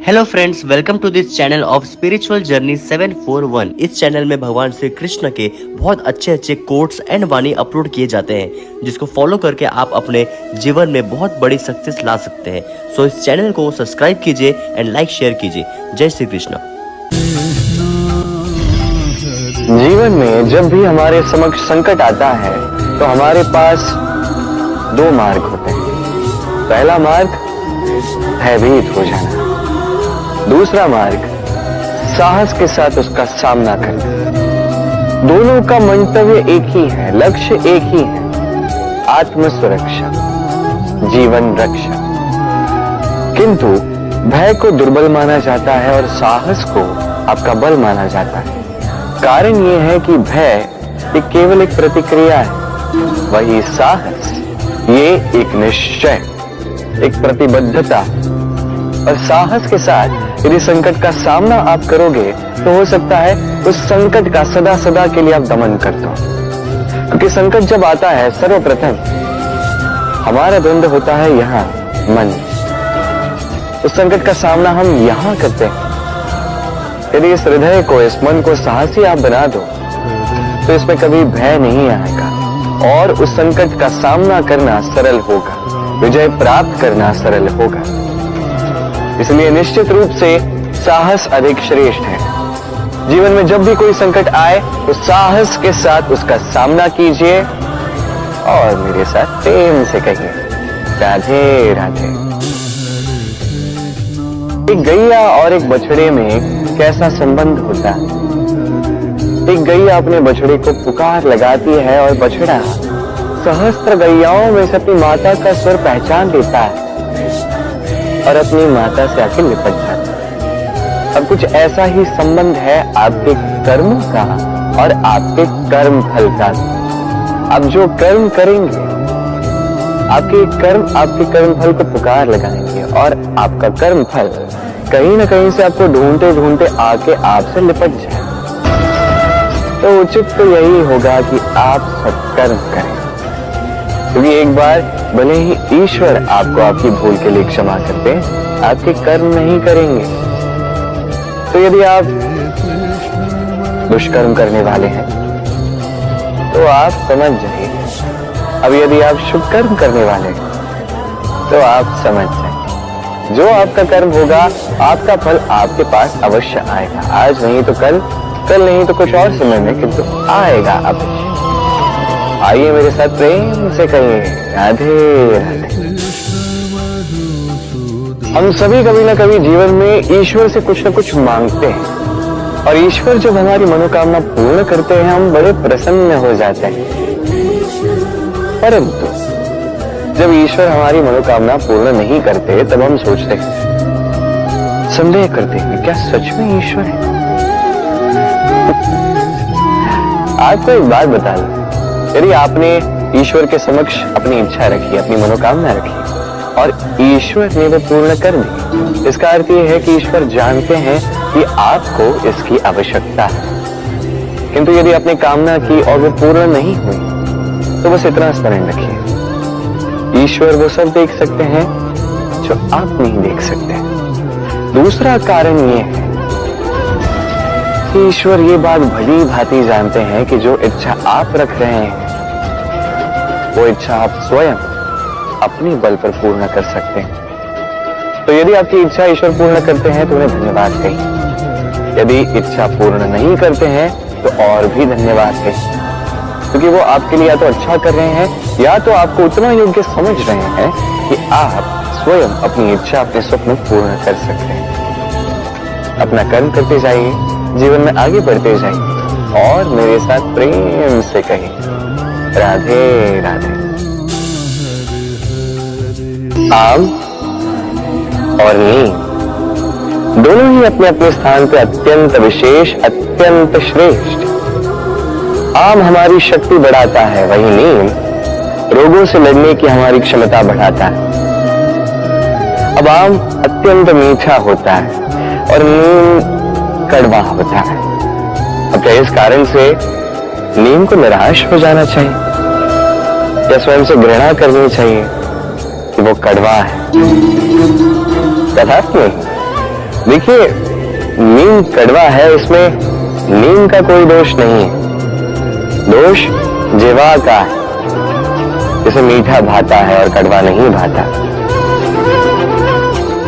Hello friends, welcome to this channel of spiritual journey 741। इस channel में भगवान श्री कृष्ण के बहुत अच्छे कोट्स एंड वाणी अपलोड किए जाते हैं, जिसको फॉलो करके आप अपने जीवन में बहुत बड़ी सक्सेस ला सकते हैं। सो इस चैनल को सब्सक्राइब कीजिए एंड लाइक शेयर कीजिए। जय श्री कृष्ण। जीवन में जब भी हमारे समक्ष संकट आता है तो हमारे पास दो मार्ग होते हैं। पहला मार्ग भयभीत हो जाना, दूसरा मार्ग साहस के साथ उसका सामना करना। दोनों का मंतव्य एक ही है, लक्ष्य एक ही है, आत्मसुरक्षा, जीवन रक्षा। किंतु भय को दुर्बल माना जाता है और साहस को आपका बल माना जाता है। कारण यह है कि भय ये केवल एक प्रतिक्रिया है, वही साहस ये एक निश्चय, एक प्रतिबद्धता। और साहस के साथ यदि संकट का सामना आप करोगे तो हो सकता है उस संकट का सदा सदा के लिए आप दमन कर दो। क्योंकि संकट जब आता है सर्वप्रथम हमारा द्वंद्व होता है यहां मन। उस संकट का सामना हम यहां करते हैं। यदि इस हृदय को, इस मन को साहसी आप बना दो तो इसमें कभी भय नहीं आएगा और उस संकट का सामना करना सरल होगा, विजय प्राप्त करना सरल होगा। इसलिए निश्चित रूप से साहस अधिक श्रेष्ठ है। जीवन में जब भी कोई संकट आए तो साहस के साथ उसका सामना कीजिए और मेरे साथ प्रेम से कहिए राधे राधे। एक गैया और एक बछड़े में कैसा संबंध होता है। एक गैया अपने बछड़े को पुकार लगाती है और बछड़ा सहस्त्र गैयाओं में से अपनी माता का स्वर पहचान लेता है और अपनी माता से आके लिपट जाता है। अब कुछ ऐसा ही संबंध है आपके कर्मों का और आपके कर्म फल का। अब जो कर्म करेंगे आपके कर्म फल को पुकार लगाएंगे और आपका कर्म फल कहीं ना कहीं से आपको ढूंढते ढूंढते आके आपसे लिपट जाए। तो उचित तो यही होगा कि आप सत्कर्म करें, क्योंकि एक बार भले ही ईश्वर आपको आपकी भूल के लिए क्षमा करते हैं, आपके कर्म नहीं करेंगे। तो यदि आप दुष्कर्म करने वाले हैं तो आप समझ जाइए। अब यदि आप शुभ कर्म करने वाले हैं तो आप समझ जाइए, जो आपका कर्म होगा आपका फल आपके पास अवश्य आएगा। आज नहीं तो कल, कल नहीं तो कुछ और समय में, किंतु आएगा अवश्य। आइए मेरे साथ प्रेम से कहिए राधे राधे। हम सभी कभी ना कभी जीवन में ईश्वर से कुछ ना कुछ मांगते हैं और ईश्वर जब हमारी मनोकामना पूर्ण करते हैं हम बड़े प्रसन्न हो जाते हैं। परंतु जब ईश्वर हमारी मनोकामना पूर्ण नहीं करते तब हम सोचते हैं, संदेह करते हैं, क्या सच में ईश्वर है? आपको एक बात बता दूं, यदि आपने ईश्वर के समक्ष अपनी इच्छा रखी, अपनी मनोकामना रखी और ईश्वर ने वो पूर्ण कर दी, इसका अर्थ ये है कि ईश्वर जानते हैं कि आपको इसकी आवश्यकता है। किंतु यदि आपने कामना की और वो पूर्ण नहीं हुई तो बस इतना स्मरण रखिए, ईश्वर वो सब देख सकते हैं जो आप नहीं देख सकते। दूसरा कारण ये है कि ईश्वर ये बात भली भांति जानते हैं कि जो इच्छा आप रख रहे हैं वो इच्छा आप स्वयं अपने बल पर पूर्ण कर सकते हैं। तो यदि आपकी इच्छा ईश्वर पूर्ण करते हैं तो उन्हें धन्यवाद कहिए। यदि इच्छा पूर्ण नहीं करते हैं तो और भी धन्यवाद कहिए, क्योंकि वो आपके लिए या तो अच्छा कर रहे हैं या तो आपको उतना योग्य समझ रहे हैं कि आप स्वयं अपनी इच्छा, अपने स्वप्न पूर्ण कर सकते हैं। अपना कर्म करते जाइए, जीवन में आगे बढ़ते जाइए और मेरे साथ प्रेम से कहिए राधे राधे। आम और नीम दोनों ही अपने अपने स्थान पर अत्यंत विशेष, अत्यंत श्रेष्ठ। आम हमारी शक्ति बढ़ाता है, वही नीम रोगों से लड़ने की हमारी क्षमता बढ़ाता है। अब आम अत्यंत मीठा होता है और नीम कड़वा होता है। अब क्या इस कारण से नीम को निराश हो जाना चाहिए या स्वयं से घृणा करनी चाहिए कि वो कड़वा है? कदापि नहीं। देखिए, नीम कड़वा है, इसमें नीम का कोई दोष नहीं है, दोष जीवा का है। जैसे मीठा भाता है और कड़वा नहीं भाता।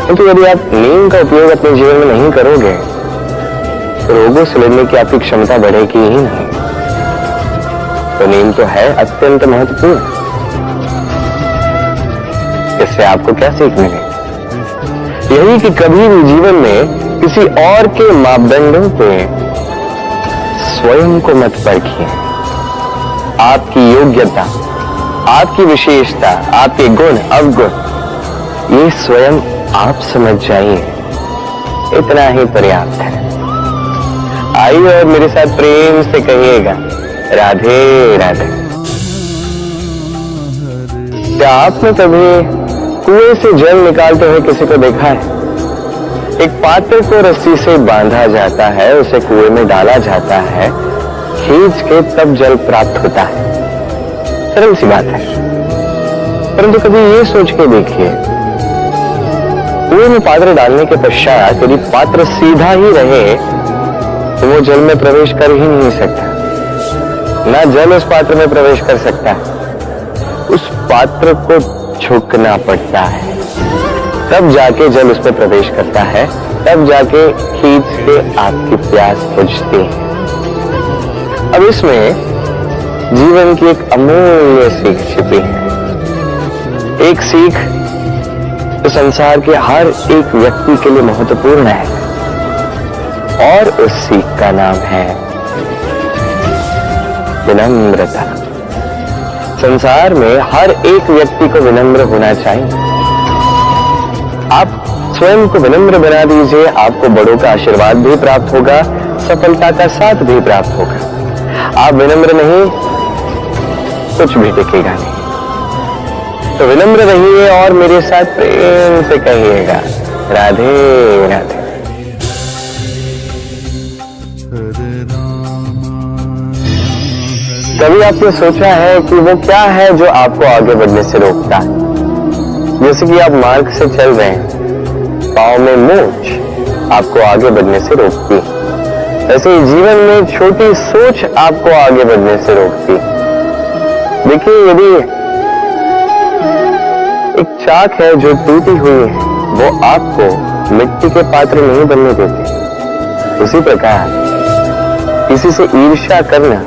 किंतु यदि आप नीम का उपयोग अपने जीवन में नहीं करोगे तो रोगों से लड़ने की आपकी क्षमता बढ़ेगी ही नहीं। तो नीम तो है अत्यंत महत्वपूर्ण। इससे आपको क्या सीख मिले? यही कि कभी भी जीवन में किसी और के मापदंडों पे स्वयं को मत परखिए। आपकी योग्यता, आपकी विशेषता, आपके गुण अवगुण ये स्वयं आप समझ जाइए, इतना ही पर्याप्त है। आइए और मेरे साथ प्रेम से कहिएगा, राधे राधे। क्या आपने कभी कुएं से जल निकालते हुए किसी को देखा है? एक पात्र को रस्सी से बांधा जाता है, उसे कुएं में डाला जाता है, खींच के तब जल प्राप्त होता है। सरल सी बात है, परंतु कभी ये सोच के देखिए, कुएं में पात्र डालने के पश्चात यदि पात्र सीधा ही रहे तो वो जल में प्रवेश कर ही नहीं सकता, ना जल उस पात्र में प्रवेश कर सकता है। उस पात्र को झुकना पड़ता है, तब जाके जल उस पर प्रवेश करता है, तब जाके खींच के आपकी प्यास बुझती है। अब इसमें जीवन की एक अमूल्य सीख छिपी है, एक सीख तो संसार के हर एक व्यक्ति के लिए महत्वपूर्ण है, और उस सीख का नाम है विनम्रता। संसार में हर एक व्यक्ति को विनम्र होना चाहिए। आप स्वयं को विनम्र बना दीजिए, आपको बड़ों का आशीर्वाद भी प्राप्त होगा, सफलता का साथ भी प्राप्त होगा। आप विनम्र नहीं, कुछ भी टिकेगा नहीं। तो विनम्र रहिए और मेरे साथ प्रेम से कहिएगा, राधे राधे। कभी आपने सोचा है कि वो क्या है जो आपको आगे बढ़ने से रोकता है? जैसे कि आप मार्ग से चल रहे हैं, पांव में मोच आपको आगे बढ़ने से रोकती है। ऐसे ही जीवन में छोटी सोच आपको आगे बढ़ने से रोकती है। देखिए, यदि एक चाक है जो टूटी हुई है, वो आपको मिट्टी के पात्र नहीं बनने देती। उसी प्रकार किसी से ईर्ष्या करना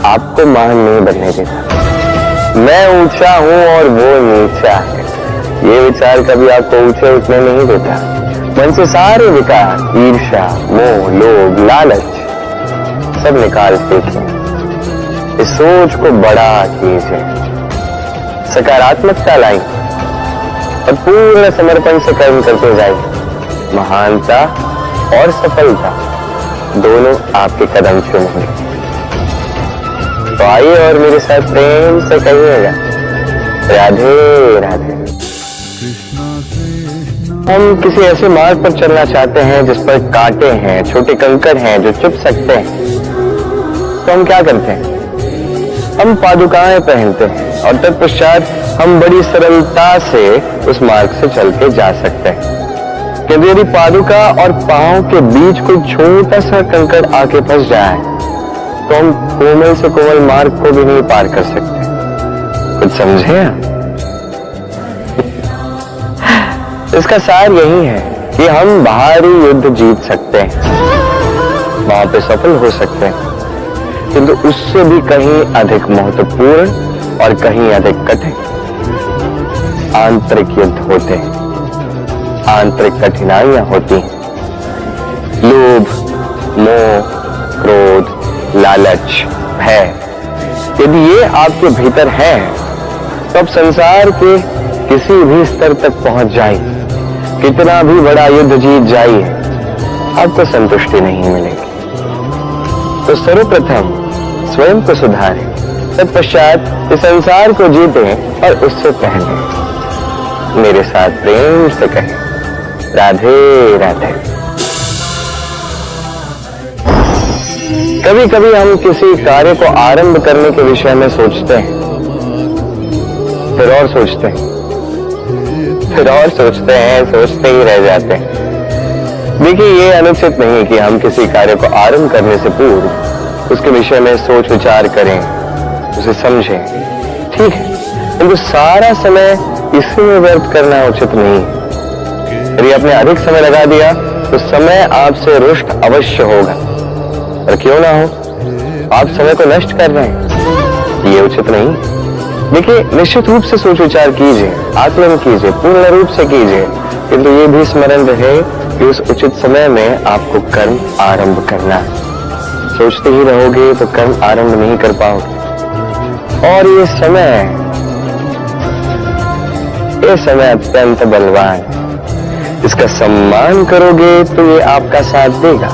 आपको महान नहीं बनने देता। मैं ऊंचा हूं और वो नीचा है, ये विचार कभी आपको ऊंचे उठने नहीं देता। मन से सारे विकार, ईर्ष्या, मोह, लोभ, लालच सब निकाल फेंकें। इस सोच को बड़ा कीजिए, सकारात्मकता लाएं और पूर्ण समर्पण से कर्म करते जाइए। महानता और सफलता दोनों आपके कदम चूमेंगे। तो आइए और मेरे साथ प्रेम से कहिएगा, राधे राधे। हम किसी ऐसे मार्ग पर चलना चाहते हैं जिस पर कांटे हैं, छोटे कंकड़ हैं जो चुभ सकते हैं, तो हम क्या करते हैं? हम पादुकाएं पहनते हैं और तत्पश्चात हम बड़ी सरलता से उस मार्ग से चल के जा सकते हैं। क्योंकि यदि पादुका और पांव के बीच कोई छोटा सा कंकड़ आके फंस जाए तो हम कोमल से कोमल मार्ग को भी नहीं पार कर सकते। कुछ समझे आप? इसका सार यही है कि हम बाहरी युद्ध जीत सकते हैं, वहां पे सफल हो सकते हैं, किंतु उससे भी कहीं अधिक महत्वपूर्ण और कहीं अधिक कठिन आंतरिक युद्ध होते हैं, आंतरिक कठिनाइयां होती हैं। लोभ, मोह, क्रोध, लालच, भय, यदि ये आपके भीतर है तो आप संसार के किसी भी स्तर तक पहुंच जाइए, कितना भी बड़ा युद्ध जीत जाइए, आपको संतुष्टि नहीं मिलेगी। तो सर्वप्रथम स्वयं को सुधारें, तत्पश्चात इस संसार को जीतें और उससे पहले मेरे साथ प्रेम से कहें, राधे राधे। कभी कभी हम किसी कार्य को आरंभ करने के विषय में सोचते हैं, फिर और सोचते हैं, फिर और सोचते हैं, सोचते ही रह जाते हैं। देखिए, ये अनुचित नहीं कि हम किसी कार्य को आरंभ करने से पूर्व उसके विषय में सोच विचार करें, उसे समझें, ठीक है, किंतु सारा समय इसी में व्यर्थ करना उचित नहीं है। यदि आपने अधिक समय लगा दिया तो समय आपसे रुष्ट अवश्य होगा, और क्यों ना हो, आप समय को नष्ट कर रहे हैं, ये उचित नहीं। देखिए, निश्चित रूप से सोच विचार कीजिए, आकलन कीजिए, पूर्ण रूप से कीजिए, किंतु ये भी स्मरण रहे कि उस उचित समय में आपको कर्म आरंभ करना है। सोचते ही रहोगे तो कर्म आरंभ नहीं कर पाओगे। और ये समय अत्यंत बलवान, इसका सम्मान करोगे तो ये आपका साथ देगा,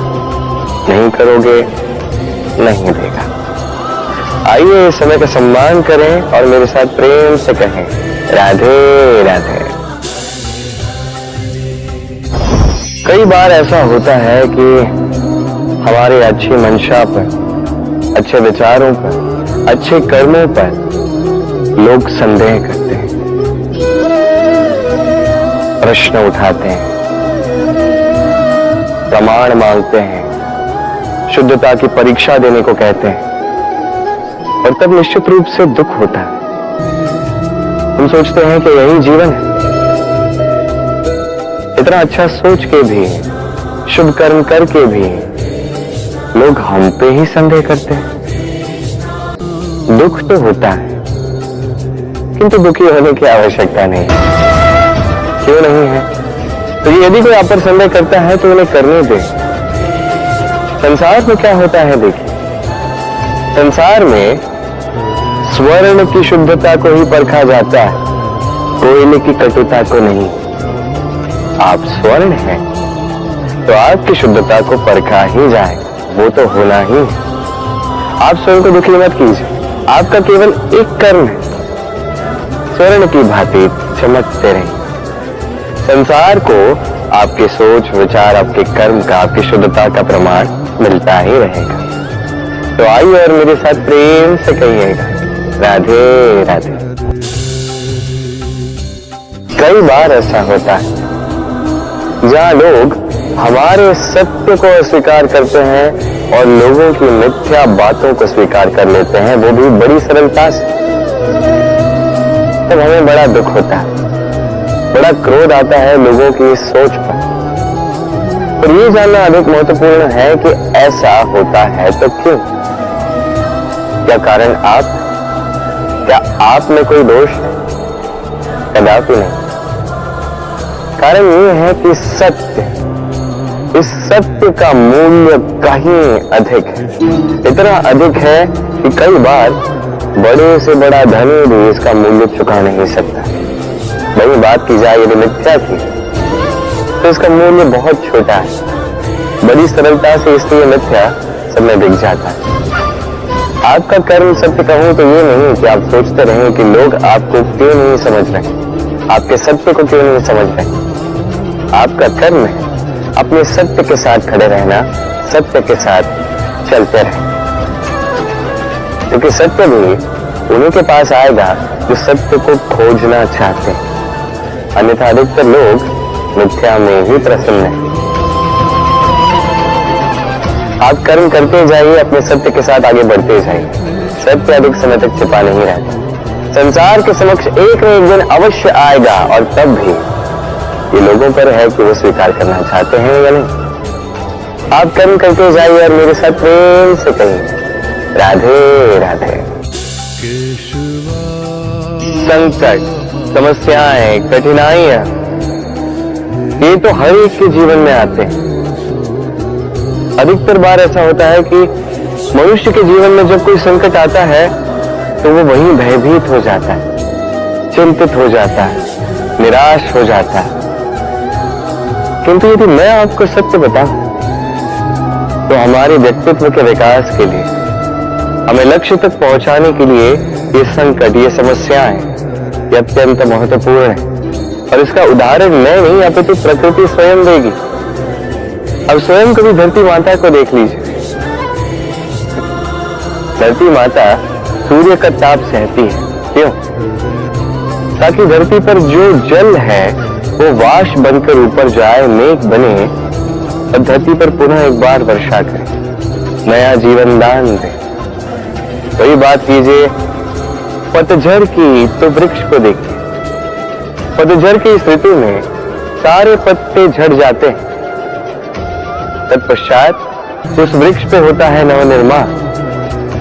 नहीं करोगे नहीं देगा। आइए इस समय का सम्मान करें और मेरे साथ प्रेम से कहें, राधे राधे। कई बार ऐसा होता है कि हमारे अच्छी मंशा पर, अच्छे विचारों पर, अच्छे कर्मों पर लोग संदेह करते हैं, प्रश्न उठाते हैं, प्रमाण मांगते हैं, शुद्धता की परीक्षा देने को कहते हैं, और तब निश्चित रूप से दुख होता है। हम सोचते हैं कि यही जीवन है। इतना अच्छा सोच के भी, शुभ कर्म करके भी लोग हम पे ही संदेह करते हैं। दुख तो होता है, किंतु दुखी होने की आवश्यकता नहीं। क्यों नहीं है? तो यदि कोई आप पर संदेह करता है तो उन्हें करने दे। संसार में क्या होता है, देखिए, संसार में स्वर्ण की शुद्धता को ही परखा जाता है, कोयले की कटुता को नहीं। आप स्वर्ण हैं तो आपकी शुद्धता को परखा ही जाए, वो तो होना ही है। आप स्वयं को दुखी मत कीजिए, आपका केवल एक कर्म है, स्वर्ण की भांति चमकते रहिए। संसार को आपके सोच विचार, आपके कर्म का, आपकी शुद्धता का प्रमाण मिलता ही रहेगा। तो आइए और मेरे साथ प्रेम से कहिएगा, राधे राधे। कई बार ऐसा होता है जहां लोग हमारे सत्य को अस्वीकार करते हैं और लोगों की मिथ्या बातों को स्वीकार कर लेते हैं, वो भी बड़ी सरलता से। तब हमें बड़ा दुख होता है, बड़ा क्रोध आता है लोगों की इस सोच पर। और ये जानना अधिक महत्वपूर्ण है कि ऐसा होता है तो क्यों? क्या कारण क्या आप में कोई दोष है? कदापि नहीं। कारण ये है कि इस सत्य का मूल्य कहीं अधिक है, इतना अधिक है कि कई बार बड़े से बड़ा धन भी इसका मूल्य चुका नहीं सकता। वही बात की जाए यदि मिथ्या की, तो इसका मूल्य बहुत छोटा है, बड़ी सरलता से इसलिए मिथ्या सब में बिक जाता है। आपका कर्म सत्य कहूं तो ये नहीं कि आप सोचते रहें कि लोग आपको क्यों नहीं समझ रहे, आपके सत्य को क्यों नहीं समझ रहे। आपका कर्म है अपने सत्य के साथ खड़े रहना, सत्य के साथ चलते रहें, क्योंकि सत्य भी उन्हीं के पास आएगा जो सत्य को खोजना चाहते हैं। अन्यथा अधिकतर लोग मिथ्या में ही प्रसन्न हैं। आप कर्म करते जाइए, अपने सत्य के साथ आगे बढ़ते जाइए। सत्य अधिक समय तक छिपा नहीं रहता, संसार के समक्ष एक न एक दिन अवश्य आएगा, और तब भी ये लोगों पर है कि वो स्वीकार करना चाहते हैं या नहीं। आप कर्म करते जाइए और मेरे साथ प्रेम से कहिए, राधे राधे। संकट, समस्याएं, कठिनाइयां, ये तो हर एक के जीवन में आते हैं। अधिकतर बार ऐसा होता है कि मनुष्य के जीवन में जब कोई संकट आता है तो वो वहीं भयभीत हो जाता है, चिंतित हो जाता है, निराश हो जाता है। किंतु यदि मैं आपको सत्य बताऊं तो हमारे व्यक्तित्व के विकास के लिए, हमें लक्ष्य तक पहुंचाने के लिए ये संकट, ये समस्याएं, ये अत्यंत महत्वपूर्ण है। और इसका उदाहरण मैं नहीं, अपितु प्रकृति स्वयं देगी। अब स्वयं कभी धरती माता को देख लीजिए। धरती माता सूर्य का ताप सहती है, क्यों? ताकि धरती पर जो जल है वो वाष्प बनकर ऊपर जाए, मेघ बने, और धरती पर पुनः एक बार वर्षा करे, नया जीवन दान दे। वही बात कीजिए पतझड़ की तो वृक्ष को देखिए। पतझड़ की इस ऋतु में सारे पत्ते झड़ जाते हैं, तत्पश्चात उस वृक्ष पे होता है नवनिर्माण,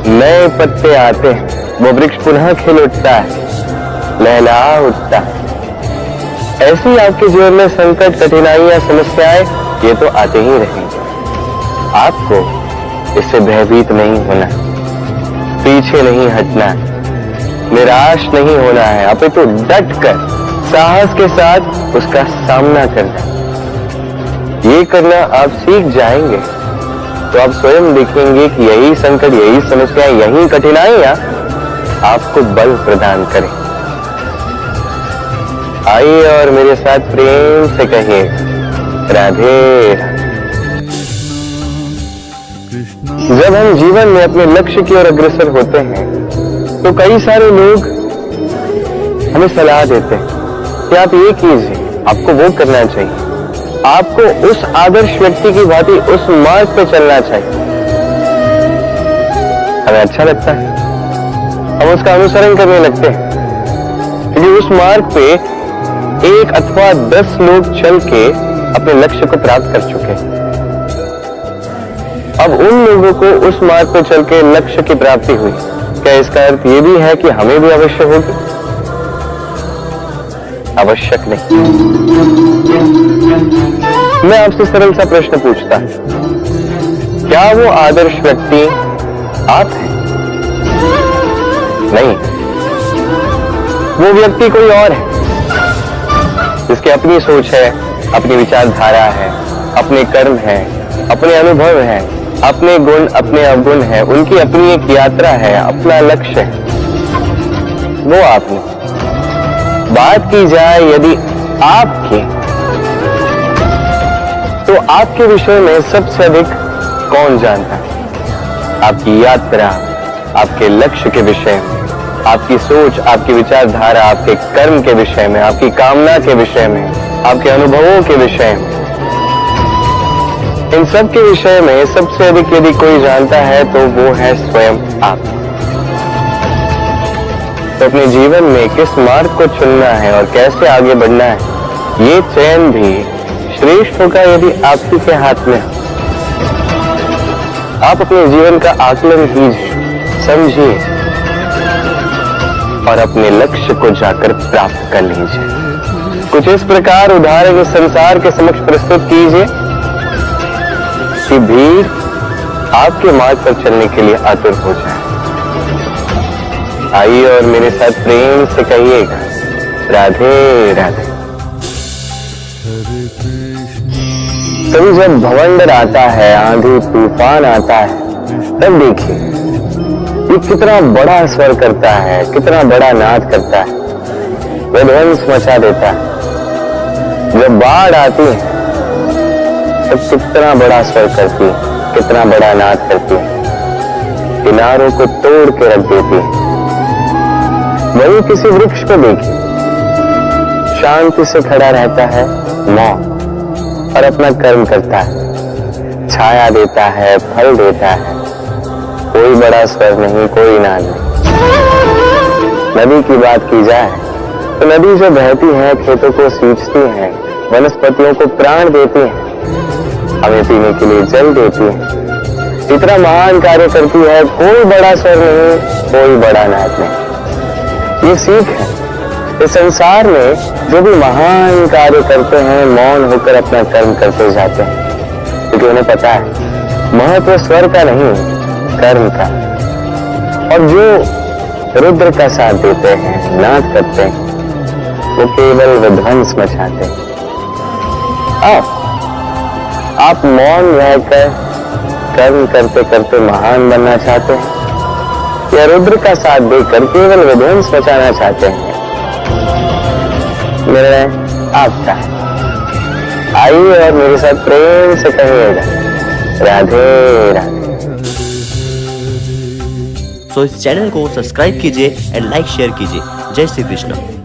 नए पत्ते आते हैं, वो वृक्ष पुनः खिल उठता है, लहला उठता है। ऐसी आपके जीवन में संकट, कठिनाइयां, समस्याएं ये तो आते ही रहेंगे। आपको इससे भयभीत नहीं होना, पीछे नहीं हटना, निराश नहीं होना है, अपितु डट कर साहस के साथ उसका सामना करना। ये करना आप सीख जाएंगे तो आप स्वयं देखेंगे कि यही संकट, यही समस्या, यही कठिनाइयां आपको बल प्रदान करें। आइए और मेरे साथ प्रेम से कहिए राधे राधे। जब हम जीवन में अपने लक्ष्य की ओर अग्रसर होते हैं तो कई सारे लोग हमें सलाह देते हैं कि आप ये कीजिए, आपको वो करना चाहिए, आपको उस आदर्श व्यक्ति की भांति उस मार्ग पे चलना चाहिए। हमें अच्छा लगता है, हम उसका अनुसरण करने लगते हैं, क्योंकि उस मार्ग पे 1 अथवा 10 लोग चल के अपने लक्ष्य को प्राप्त कर चुके हैं। अब उन लोगों को उस मार्ग पर चल के लक्ष्य की प्राप्ति हुई, क्या इसका अर्थ ये भी है कि हमें भी अवश्य होगी? आवश्यक नहीं। मैं आपसे सरल सा प्रश्न पूछता हूं, क्या वो आदर्श व्यक्ति आप हैं? नहीं, वो व्यक्ति कोई और है, जिसकी अपनी सोच है, अपनी विचारधारा है, अपने कर्म है, अपने अनुभव है, अपने गुण, अपने अवगुण है, उनकी अपनी एक यात्रा है, अपना लक्ष्य है। वो आप नहीं। बात की जाए यदि आपकी, तो आपके विषय में सबसे अधिक कौन जानता है? आपकी यात्रा, आपके लक्ष्य के विषय में, आपकी सोच, आपकी विचारधारा, आपके कर्म के विषय में, आपकी कामना के विषय में, आपके अनुभवों के विषय में, इन सब के विषय में सबसे अधिक यदि कोई जानता है तो वो है स्वयं आप। तो अपने जीवन में किस मार्ग को चुनना है और कैसे आगे बढ़ना है, ये चयन भी श्रेष्ठ होगा यदि आपकी के हाथ में हो। आप अपने जीवन का आकलन कीजिए, समझिए और अपने लक्ष्य को जाकर प्राप्त कर लीजिए। कुछ इस प्रकार उदाहरण इस संसार के समक्ष प्रस्तुत कीजिए कि भीड़ आपके मार्ग पर चलने के लिए आतुर हो जाए। आइए और मेरे साथ प्रेम से कहिएगा राधे राधे। कभी जब भवंडर आता है, आंधी तूफान आता है, तब देखिए ये कितना बड़ा स्वर करता है, कितना बड़ा नाद करता है, विध्वंस मचा देता है। जब बाढ़ आती है तब कितना बड़ा स्वर करती है, कितना बड़ा नाद करती है, किनारों को तोड़ के रख देती है। वही किसी वृक्ष को देखिए, शांति से खड़ा रहता है, मौन, और अपना कर्म करता है, छाया देता है, फल देता है, कोई बड़ा स्वर नहीं, कोई नाद नहीं। नदी की बात की जाए तो नदी जो बहती है, खेतों को सींचती है, वनस्पतियों को प्राण देती है, हमें पीने के लिए जल देती है, इतना महान कार्य करती है, कोई बड़ा स्वर नहीं, कोई बड़ा नाद नहीं। ये सीख है। इस संसार में जो भी महान कार्य करते हैं, मौन होकर अपना कर्म करते जाते हैं, क्योंकि उन्हें पता है महत्व स्वर का नहीं, कर्म का। और जो रुद्र का साथ देते हैं, नाद करते हैं, वो केवल विध्वंस मचाते हैं। आप मौन रहकर कर्म करते करते महान बनना चाहते हैं, या रुद्र का साथ देकर केवल विध्वंस मचाना चाहते हैं? निर्णय आपका है। आइए और मेरे साथ प्रेम से कहिएगा राधे राधे। तो इस चैनल को सब्सक्राइब कीजिए एंड लाइक शेयर कीजिए। जय श्री कृष्ण।